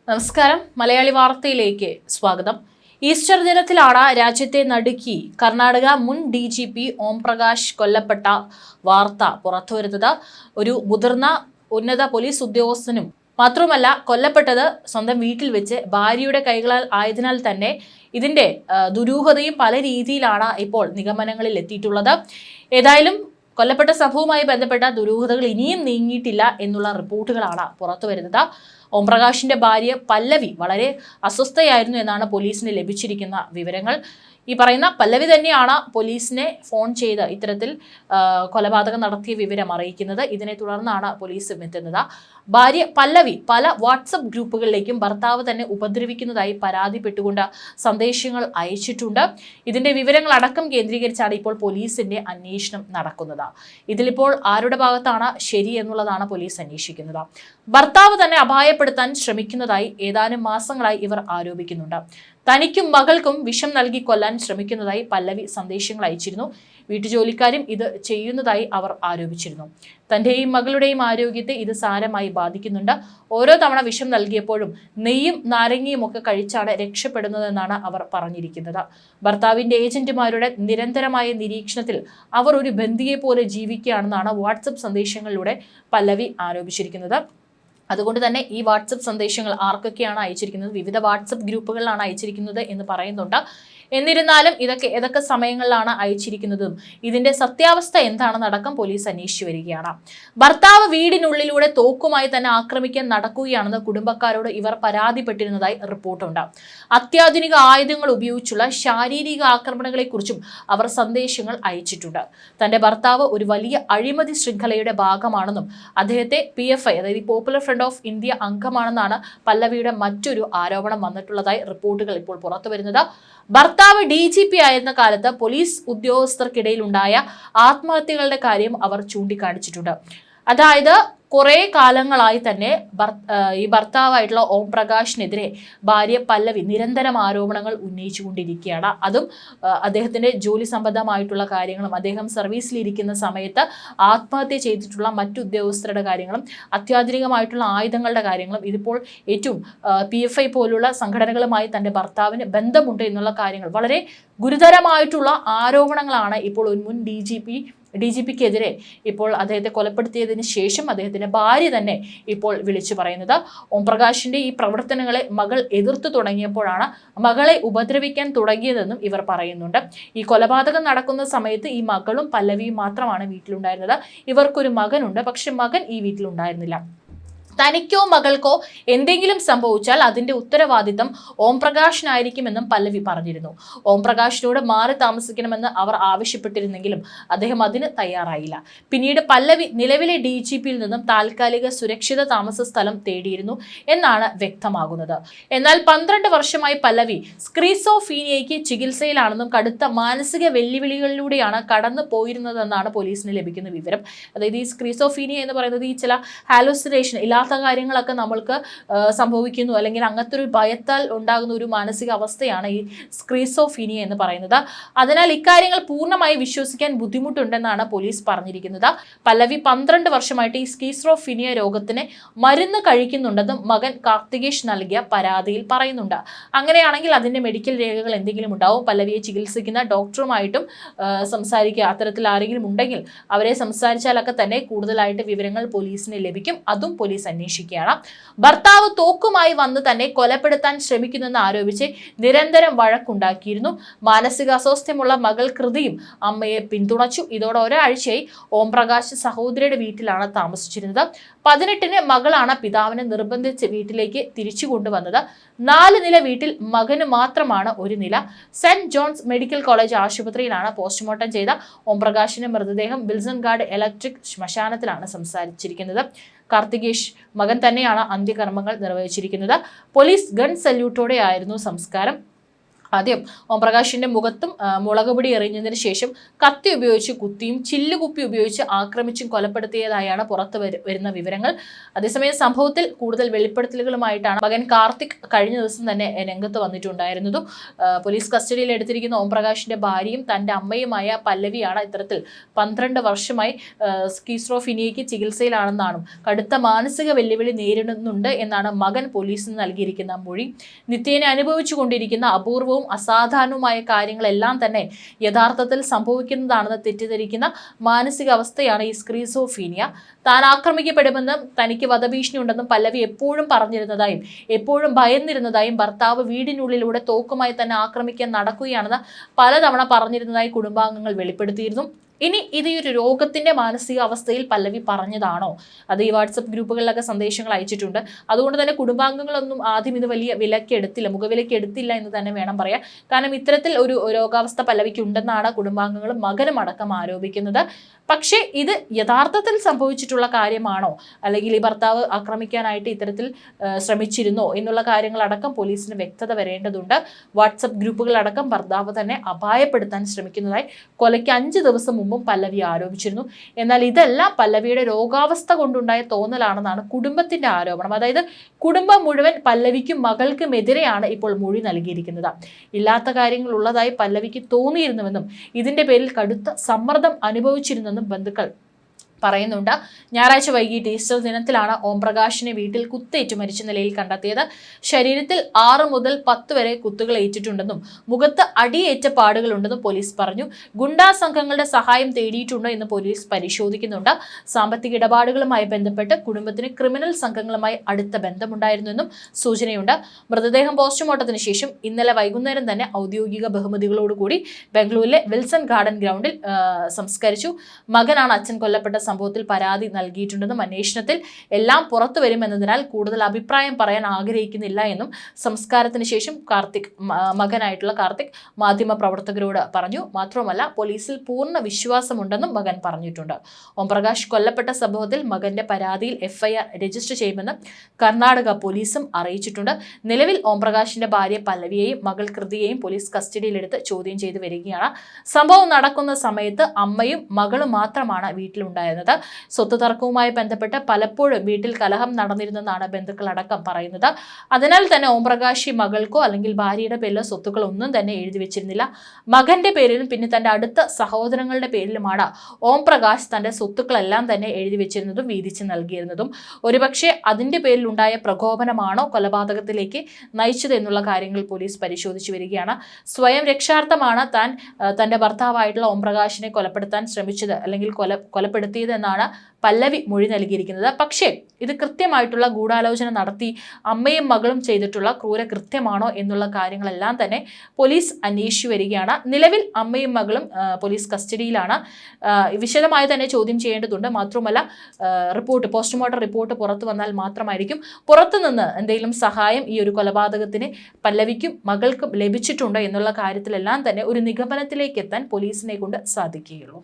നമസ്കാരം. മലയാളി വാർത്തയിലേക്ക് സ്വാഗതം. ഈസ്റ്റർ ദിനത്തിലാണ് രാജ്യത്തെ നടുക്കി കർണാടക മുൻ DGP ഓം പ്രകാശ് കൊല്ലപ്പെട്ട വാർത്ത പുറത്തുവരുന്നത്. ഒരു മുതിർന്ന ഉന്നത പോലീസ് ഉദ്യോഗസ്ഥനും മാത്രമല്ല, കൊല്ലപ്പെട്ടത് സ്വന്തം വീട്ടിൽ വെച്ച് ഭാര്യയുടെ കൈകളാൽ ആയതിനാൽ തന്നെ ഇതിന്റെ ദുരൂഹതയും പല രീതിയിലാണ് ഇപ്പോൾ നിഗമനങ്ങളിൽ എത്തിയിട്ടുള്ളത്. ഏതായാലും കൊല്ലപ്പെട്ട സംഭവവുമായി ബന്ധപ്പെട്ട ദുരൂഹതകൾ ഇനിയും നീങ്ങിയിട്ടില്ല എന്നുള്ള റിപ്പോർട്ടുകളാണ് പുറത്തു വരുന്നത്. ഓം പ്രകാശിന്റെ ഭാര്യ പല്ലവി വളരെ അസ്വസ്ഥയായിരുന്നു എന്നാണ് പോലീസിന് ലഭിച്ചിരിക്കുന്ന വിവരങ്ങൾ. ഈ പറയുന്ന പല്ലവി തന്നെയാണ് പോലീസിനെ ഫോൺ ചെയ്ത് ഇത്തരത്തിൽ കൊലപാതകം നടത്തിയ വിവരം അറിയിക്കുന്നത്. ഇതിനെ തുടർന്നാണ് പോലീസ് എത്തുന്നത്. ഭാര്യ പല്ലവി പല വാട്സപ്പ് ഗ്രൂപ്പുകളിലേക്കും ഭർത്താവ് തന്നെ ഉപദ്രവിക്കുന്നതായി പരാതിപ്പെട്ടുകൊണ്ട് സന്ദേശങ്ങൾ അയച്ചിട്ടുണ്ട്. ഇതിന്റെ വിവരങ്ങൾ അടക്കം കേന്ദ്രീകരിച്ചാണ് ഇപ്പോൾ പോലീസിന്റെ അന്വേഷണം നടക്കുന്നത്. ഇതിലിപ്പോൾ ആരുടെ ഭാഗത്താണ് ശരി എന്നുള്ളതാണ് പോലീസ് അന്വേഷിക്കുന്നത്. ഭർത്താവ് തന്നെ അപായപ്പെടുത്താൻ ശ്രമിക്കുന്നതായി ഏതാനും മാസങ്ങളായി ഇവർ ആരോപിക്കുന്നുണ്ട്. തനിക്കും മകൾക്കും വിഷം നൽകി കൊല്ലാൻ ശ്രമിക്കുന്നതായി പല്ലവി സന്ദേശങ്ങൾ അയച്ചിരുന്നു. വീട്ടുജോലിക്കാരും ഇത് ചെയ്യുന്നതായി അവർ ആരോപിച്ചിരുന്നു. തന്റെയും മകളുടെയും ആരോഗ്യത്തെ ഇത് സാരമായി ബാധിക്കുന്നുണ്ട്. ഓരോ തവണ വിഷം നൽകിയപ്പോഴും നെയ്യും നാരങ്ങയും ഒക്കെ കഴിച്ചാണ് രക്ഷപ്പെടുന്നതെന്നാണ് അവർ പറഞ്ഞിരിക്കുന്നത്. ഭർത്താവിന്റെ ഏജന്റുമാരുടെ നിരന്തരമായ നിരീക്ഷണത്തിൽ അവർ ഒരു ബന്ദിയെ പോലെ ജീവിക്കുകയാണെന്നാണ് വാട്സപ്പ് സന്ദേശങ്ങളിലൂടെ പല്ലവി ആരോപിച്ചിരിക്കുന്നത്. അതുകൊണ്ട് തന്നെ ഈ വാട്സപ്പ് സന്ദേശങ്ങൾ ആർക്കൊക്കെയാണ് അയച്ചിരിക്കുന്നത്, വിവിധ വാട്സപ്പ് ഗ്രൂപ്പുകളിലാണ് അയച്ചിരിക്കുന്നത് എന്ന് പറയുന്നുണ്ട്. എന്നിരുന്നാലും ഏതൊക്കെ സമയങ്ങളിലാണ് അയച്ചിരിക്കുന്നതും ഇതിന്റെ സത്യാവസ്ഥ എന്താണെന്നടക്കം പോലീസ് അന്വേഷിച്ചു വരികയാണ്. ഭർത്താവ് വീടിനുള്ളിലൂടെ തോക്കുമായി തന്നെ ആക്രമിക്കാൻ നടക്കുകയാണെന്ന് കുടുംബക്കാരോട് ഇവർ പരാതിപ്പെട്ടിരുന്നതായി റിപ്പോർട്ടുണ്ട്. അത്യാധുനിക ആയുധങ്ങൾ ഉപയോഗിച്ചുള്ള ശാരീരിക ആക്രമണങ്ങളെക്കുറിച്ചും അവർ സന്ദേശങ്ങൾ അയച്ചിട്ടുണ്ട്. തന്റെ ഭർത്താവ് ഒരു വലിയ അഴിമതി ശൃംഖലയുടെ ഭാഗമാണെന്നും അദ്ദേഹത്തെ PFI അതായത് പോപ്പുലർ ഫ്രണ്ട് ഓഫ് ഇന്ത്യ അംഗമാണെന്നാണ് പല്ലവിയുടെ മറ്റൊരു ആരോപണം വന്നിട്ടുള്ളതായി റിപ്പോർട്ടുകൾ ഇപ്പോൾ പുറത്തു വരുന്നത്. ഭർത്താവ് DGP ആയിരുന്ന കാലത്ത് പോലീസ് ഉദ്യോഗസ്ഥർക്കിടയിൽ ഉണ്ടായ ആത്മഹത്യകളുടെ കാര്യം അവർ ചൂണ്ടിക്കാണിച്ചിട്ടുണ്ട്. അതായത് കുറെ കാലങ്ങളായി തന്നെ ഈ ഭർത്താവായിട്ടുള്ള ഓം പ്രകാശിനെതിരെ ഭാര്യ പല്ലവി നിരന്തരം ആരോപണങ്ങൾ ഉന്നയിച്ചുകൊണ്ടിരിക്കുകയാണ്. അതും അദ്ദേഹത്തിന്റെ ജോലി സംബന്ധമായിട്ടുള്ള കാര്യങ്ങളും അദ്ദേഹം സർവീസിലിരിക്കുന്ന സമയത്ത് ആത്മഹത്യ ചെയ്തിട്ടുള്ള മറ്റു ഉദ്യോഗസ്ഥരുടെ കാര്യങ്ങളും അത്യാധുനികമായിട്ടുള്ള ആയുധങ്ങളുടെ കാര്യങ്ങളും ഇതിപ്പോൾ ഏറ്റവും PFI പോലുള്ള സംഘടനകളുമായി തന്റെ ഭർത്താവിന് ബന്ധമുണ്ട് എന്നുള്ള കാര്യങ്ങൾ വളരെ ഗുരുതരമായിട്ടുള്ള ആരോപണങ്ങളാണ് ഇപ്പോൾ ഒരു മുൻ DGPക്കെതിരെ ഇപ്പോൾ അദ്ദേഹത്തെ കൊലപ്പെടുത്തിയതിന് ശേഷം അദ്ദേഹത്തിന്റെ ഭാര്യ തന്നെ ഇപ്പോൾ വിളിച്ചു പറയുന്നത്. ഓം പ്രകാശിന്റെ ഈ പ്രവർത്തനങ്ങളെ മകൾ എതിർത്തു തുടങ്ങിയപ്പോഴാണ് മകളെ ഉപദ്രവിക്കാൻ തുടങ്ങിയതെന്നും ഇവർ പറയുന്നുണ്ട്. ഈ കൊലപാതകം നടക്കുന്ന സമയത്ത് ഈ മകളും പല്ലവിയും മാത്രമാണ് വീട്ടിലുണ്ടായിരുന്നത്. ഇവർക്കൊരു മകനുണ്ട്, പക്ഷെ മകൻ ഈ വീട്ടിലുണ്ടായിരുന്നില്ല. തനിക്കോ മകൾക്കോ എന്തെങ്കിലും സംഭവിച്ചാൽ അതിന്റെ ഉത്തരവാദിത്തം ഓം പ്രകാശിനായിരിക്കുമെന്നും പല്ലവി പറഞ്ഞിരുന്നു. ഓം പ്രകാശിനോട് മാറി താമസിക്കണമെന്ന് അവർ ആവശ്യപ്പെട്ടിരുന്നെങ്കിലും അദ്ദേഹം അതിന് തയ്യാറായില്ല. പിന്നീട് പല്ലവി നിലവിലെ DGPയിൽ നിന്നും താൽക്കാലിക സുരക്ഷിത താമസ സ്ഥലം തേടിയിരുന്നു എന്നാണ് വ്യക്തമാകുന്നത്. എന്നാൽ 12 വർഷമായി പല്ലവി സ്ക്രീസോഫീനിയയ്ക്ക് ചികിത്സയിലാണെന്നും കടുത്ത മാനസിക വെല്ലുവിളികളിലൂടെയാണ് കടന്നു പോയിരുന്നതെന്നാണ് പോലീസിന് ലഭിക്കുന്ന വിവരം. അതായത് ഈ സ്ക്രീസോഫീനിയ എന്ന് പറയുന്നത് ഈ ചില ഹാലുസിനേഷൻ കാര്യങ്ങളൊക്കെ നമ്മൾക്ക് സംഭവിക്കുന്നു, അല്ലെങ്കിൽ അങ്ങനത്തെ ഒരു ഭയത്താൽ ഉണ്ടാകുന്ന ഒരു മാനസിക അവസ്ഥയാണ് ഈ സ്ക്രീസോഫീനിയ എന്ന് പറയുന്നത്. അതിനാൽ ഇക്കാര്യങ്ങൾ പൂർണ്ണമായി വിശ്വസിക്കാൻ ബുദ്ധിമുട്ടുണ്ടെന്നാണ് പോലീസ് പറഞ്ഞിരിക്കുന്നത്. പല്ലവി 12 വർഷമായിട്ട് ഈ സ്ക്രീസോഫീനിയ രോഗത്തിന് മരുന്ന് കഴിക്കുന്നുണ്ടെന്നും മകൻ കാർത്തികേഷ് നൽകിയ പരാതിയിൽ പറയുന്നുണ്ട്. അങ്ങനെയാണെങ്കിൽ അതിന്റെ മെഡിക്കൽ രേഖകൾ എന്തെങ്കിലും ഉണ്ടാവും. പല്ലവിയെ ചികിത്സിക്കുന്ന ഡോക്ടറുമായിട്ടും സംസാരിക്കുക, അത്തരത്തിൽ ആരെങ്കിലും ഉണ്ടെങ്കിൽ അവരെ സംസാരിച്ചാലൊക്കെ തന്നെ കൂടുതലായിട്ട് വിവരങ്ങൾ പോലീസിന് ലഭിക്കും. അതും പോലീസ് അന്വേഷിക്കുകയാണ്. ഭർത്താവ് തോക്കുമായി വന്ന് തന്നെ കൊലപ്പെടുത്താൻ ശ്രമിക്കുന്നെന്ന് ആരോപിച്ച് നിരന്തരം വഴക്കുണ്ടാക്കിയിരുന്നു. മാനസിക അസ്വാസ്ഥ്യമുള്ള മകൾ കൃതിയും അമ്മയെ പിന്തുണച്ചു. ഇതോടെ ഒരാഴ്ചയായി ഓം പ്രകാശ് സഹോദരിയുടെ വീട്ടിലാണ് താമസിച്ചിരുന്നത്. 18-ന് മകളാണ് പിതാവിനെ നിർബന്ധിച്ച് വീട്ടിലേക്ക് തിരിച്ചു കൊണ്ടുവന്നത്. 4 നില വീട്ടിൽ മകന് മാത്രമാണ് ഒരു നില. സെന്റ് ജോൺസ് മെഡിക്കൽ കോളേജ് ആശുപത്രിയിലാണ് പോസ്റ്റ്മോർട്ടം ചെയ്ത ഓം പ്രകാശിന്റെ മൃതദേഹം വിൽസൺഗാർഡ് ഇലക്ട്രിക് ശ്മശാനത്തിലാണ് സംസ്കരിച്ചിരിക്കുന്നത്. കാർത്തികേഷ് മകൻ തന്നെയാണ് അന്ത്യകർമ്മങ്ങൾ നിർവഹിച്ചിരിക്കുന്നത്. പോലീസ് ഗൺ സല്യൂട്ടോടെ ആയിരുന്നു സംസ്കാരം. ആദ്യം ഓംപ്രകാശിന്റെ മുഖത്തും മുളകുപൊടി എറിഞ്ഞതിന് ശേഷം കത്തി ഉപയോഗിച്ച് കുത്തിയും ചില്ലുകുപ്പി ഉപയോഗിച്ച് ആക്രമിച്ചും കൊലപ്പെടുത്തിയതായാണ് പുറത്തു വരുന്ന വിവരങ്ങൾ. അതേസമയം സംഭവത്തിൽ കൂടുതൽ വെളിപ്പെടുത്തലുകളുമായിട്ടാണ് മകൻ കാർത്തിക് കഴിഞ്ഞ ദിവസം തന്നെ രംഗത്ത് വന്നിട്ടുണ്ടായിരുന്നതും. പോലീസ് കസ്റ്റഡിയിൽ എടുത്തിരിക്കുന്ന ഓംപ്രകാശിന്റെ ഭാര്യയും തന്റെ അമ്മയുമായ പല്ലവിയാണ് ഇത്തരത്തിൽ 12 വർഷമായി സ്കീസ്ട്രോഫീനിയയ്ക്ക് ചികിത്സയിലാണെന്നാണ്, കടുത്ത മാനസിക വെല്ലുവിളി നേരിടുന്നുണ്ട് എന്നാണ് മകൻ പോലീസിന് നൽകിയിരിക്കുന്ന മൊഴി. നിത്യേന അനുഭവിച്ചു കൊണ്ടിരിക്കുന്ന അപൂർവവും അസാധാരണവുമായ കാര്യങ്ങളെല്ലാം തന്നെ യഥാർത്ഥത്തിൽ സംഭവിക്കുന്നതാണെന്ന് തെറ്റിദ്ധരിക്കുന്ന മാനസികാവസ്ഥയാണ് ഈ സ്കീസോഫീനിയ. താൻ ആക്രമിക്കപ്പെടുമെന്നും തനിക്ക് വധഭീഷണി ഉണ്ടെന്നും പല്ലവി എപ്പോഴും പറഞ്ഞിരുന്നതായും എപ്പോഴും ഭയന്നിരുന്നതായും ഭർത്താവ് വീടിനുള്ളിലൂടെ തോക്കുമായി തന്നെ ആക്രമിക്കാൻ നടക്കുകയാണെന്ന് പലതവണ പറഞ്ഞിരുന്നതായി കുടുംബാംഗങ്ങൾ വെളിപ്പെടുത്തിയിരുന്നു. ഇനി ഇത് ഈ ഒരു രോഗത്തിന്റെ മാനസികാവസ്ഥയിൽ പല്ലവി പറഞ്ഞതാണോ? അത് ഈ വാട്സപ്പ് ഗ്രൂപ്പുകളിലൊക്കെ സന്ദേശങ്ങൾ അയച്ചിട്ടുണ്ട്. അതുകൊണ്ട് തന്നെ കുടുംബാംഗങ്ങളൊന്നും ആദ്യം ഇത് വലിയ വിലക്കെടുത്തില്ല, മുഖവിലയ്ക്ക് എടുത്തില്ല എന്ന് തന്നെ വേണം പറയാൻ. കാരണം ഇത്തരത്തിൽ ഒരു രോഗാവസ്ഥ പല്ലവിക്ക് ഉണ്ടെന്നാണ് കുടുംബാംഗങ്ങളും മകനും അടക്കം ആരോപിക്കുന്നത്. പക്ഷേ ഇത് യഥാർത്ഥത്തിൽ സംഭവിച്ചിട്ടുള്ള കാര്യമാണോ, അല്ലെങ്കിൽ ഈ ഭർത്താവ് ആക്രമിക്കാനായിട്ട് ഇത്തരത്തിൽ ശ്രമിച്ചിരുന്നോ എന്നുള്ള കാര്യങ്ങളടക്കം പോലീസിന് വ്യക്തത വരേണ്ടതുണ്ട്. വാട്സപ്പ് ഗ്രൂപ്പുകളടക്കം ഭർത്താവ് തന്നെ അപായപ്പെടുത്താൻ ശ്രമിക്കുന്നതായി കൊലയ്ക്ക് 5 ദിവസം മുമ്പും പല്ലവി ആരോപിച്ചിരുന്നു. എന്നാൽ ഇതെല്ലാം പല്ലവിയുടെ രോഗാവസ്ഥ കൊണ്ടുണ്ടായ തോന്നലാണെന്നാണ് കുടുംബത്തിന്റെ ആരോപണം. അതായത് കുടുംബം മുഴുവൻ പല്ലവിക്കും മകൾക്കും എതിരെയാണ് ഇപ്പോൾ മൊഴി നൽകിയിരിക്കുന്നത്. ഇല്ലാത്ത കാര്യങ്ങൾ ഉള്ളതായി പല്ലവിക്ക് തോന്നിയിരുന്നുവെന്നും ഇതിന്റെ പേരിൽ കടുത്ത സമ്മർദ്ദം അനുഭവിച്ചിരുന്നെന്നും ബന്ധുക്കൾ പറയുന്നുണ്ട്. ഞായറാഴ്ച വൈകിട്ട് ഈസ്റ്റർ ദിനത്തിലാണ് ഓംപ്രകാശിനെ വീട്ടിൽ കുത്തേറ്റ് മരിച്ച നിലയിൽ കണ്ടെത്തിയത്. ശരീരത്തിൽ 6 മുതൽ 10 വരെ കുത്തുകൾ ഏറ്റിട്ടുണ്ടെന്നും മുഖത്ത് അടിയേറ്റ പാടുകളുണ്ടെന്നും പോലീസ് പറഞ്ഞു. ഗുണ്ടാ സംഘങ്ങളുടെ സഹായം തേടിയിട്ടുണ്ടോ എന്ന് പോലീസ് പരിശോധിക്കുന്നുണ്ട്. സാമ്പത്തിക ഇടപാടുകളുമായി ബന്ധപ്പെട്ട് കുടുംബത്തിന് ക്രിമിനൽ സംഘങ്ങളുമായി അടുത്ത ബന്ധമുണ്ടായിരുന്നെന്നും സൂചനയുണ്ട്. മൃതദേഹം പോസ്റ്റ്മോർട്ടത്തിന് ശേഷം ഇന്നലെ വൈകുന്നേരം തന്നെ ഔദ്യോഗിക ബഹുമതികളോടുകൂടി ബംഗളൂരിലെ വിൽസൺ ഗാർഡൻ ഗ്രൗണ്ടിൽ സംസ്കരിച്ചു. മകനാണ് അച്ഛൻ കൊല്ലപ്പെട്ട സംഭവത്തിൽ പരാതി നൽകിയിട്ടുണ്ടെന്നും അന്വേഷണത്തിൽ എല്ലാം പുറത്തു വരുമെന്നതിനാൽ കൂടുതൽ അഭിപ്രായം പറയാൻ ആഗ്രഹിക്കുന്നില്ല എന്നും സംസ്കാരത്തിന് ശേഷം മകനായിട്ടുള്ള കാർത്തിക് മാധ്യമ പ്രവർത്തകരോട് പറഞ്ഞു. മാത്രമല്ല പോലീസിൽ പൂർണ്ണ വിശ്വാസമുണ്ടെന്നും മകൻ പറഞ്ഞിട്ടുണ്ട്. ഓംപ്രകാശ് കൊല്ലപ്പെട്ട സംഭവത്തിൽ മകന്റെ പരാതിയിൽ FIR രജിസ്റ്റർ ചെയ്യുമെന്ന് കർണാടക പോലീസും അറിയിച്ചിട്ടുണ്ട്. നിലവിൽ ഓംപ്രകാശിന്റെ ഭാര്യ പല്ലവിയെയും മകൾ കൃതിയെയും പോലീസ് കസ്റ്റഡിയിലെടുത്ത് ചോദ്യം ചെയ്തു വരികയാണ്. സംഭവം നടക്കുന്ന സമയത്ത് അമ്മയും മകളും മാത്രമാണ് വീട്ടിലുണ്ടായിരുന്നത്. സ്വത്ത് തർക്കവുമായി ബന്ധപ്പെട്ട് പലപ്പോഴും വീട്ടിൽ കലഹം നടന്നിരുന്നെന്നാണ് ബന്ധുക്കൾ അടക്കം പറയുന്നത്. അതിനാൽ തന്നെ ഓംപ്രകാശ് മകൾക്കോ അല്ലെങ്കിൽ ഭാര്യയുടെ പേരിലോ സ്വത്തുക്കൾ ഒന്നും തന്നെ എഴുതി വെച്ചിരുന്നില്ല. മകന്റെ പേരിലും പിന്നെ തന്റെ അടുത്ത സഹോദരങ്ങളുടെ പേരിലുമാണ് ഓംപ്രകാശ് തന്റെ സ്വത്തുക്കളെല്ലാം തന്നെ എഴുതി വെച്ചിരുന്നതും വീതിച്ച് നൽകിയിരുന്നതും. ഒരുപക്ഷെ അതിന്റെ പേരിൽ ഉണ്ടായ പ്രകോപനമാണോ കൊലപാതകത്തിലേക്ക് നയിച്ചത് എന്നുള്ള കാര്യങ്ങൾ പോലീസ് പരിശോധിച്ചു വരികയാണ്. സ്വയം രക്ഷാർത്ഥമാണ് താൻ തന്റെ ഭർത്താവായിട്ടുള്ള ഓംപ്രകാശിനെ കൊലപ്പെടുത്താൻ ശ്രമിച്ചത് അല്ലെങ്കിൽ കൊലപ്പെടുത്തിയത് എന്നാണ് പല്ലവി മൊഴി നൽകിയിരിക്കുന്നത്. പക്ഷേ ഇത് കൃത്യമായിട്ടുള്ള ഗൂഢാലോചന നടത്തി അമ്മയും മകളും ചെയ്തിട്ടുള്ള ക്രൂരകൃത്യമാണോ എന്നുള്ള കാര്യങ്ങളെല്ലാം തന്നെ പോലീസ് അന്വേഷിച്ചു വരികയാണ്. നിലവിൽ അമ്മയും മകളും പോലീസ് കസ്റ്റഡിയിലാണ്. വിശദമായി തന്നെ ചോദ്യം ചെയ്യേണ്ടതുണ്ട്. മാത്രമല്ല പോസ്റ്റ്മോർട്ടം റിപ്പോർട്ട് പുറത്തു വന്നാൽ മാത്രമായിരിക്കും പുറത്തുനിന്ന് എന്തെങ്കിലും സഹായം ഈ ഒരു കൊലപാതകത്തിന് പല്ലവിക്കും മകൾക്കും ലഭിച്ചിട്ടുണ്ടോ എന്നുള്ള കാര്യത്തിലെല്ലാം തന്നെ ഒരു നിഗമനത്തിലേക്ക് എത്താൻ പോലീസിനെ കൊണ്ട് സാധിക്കുകയുള്ളൂ.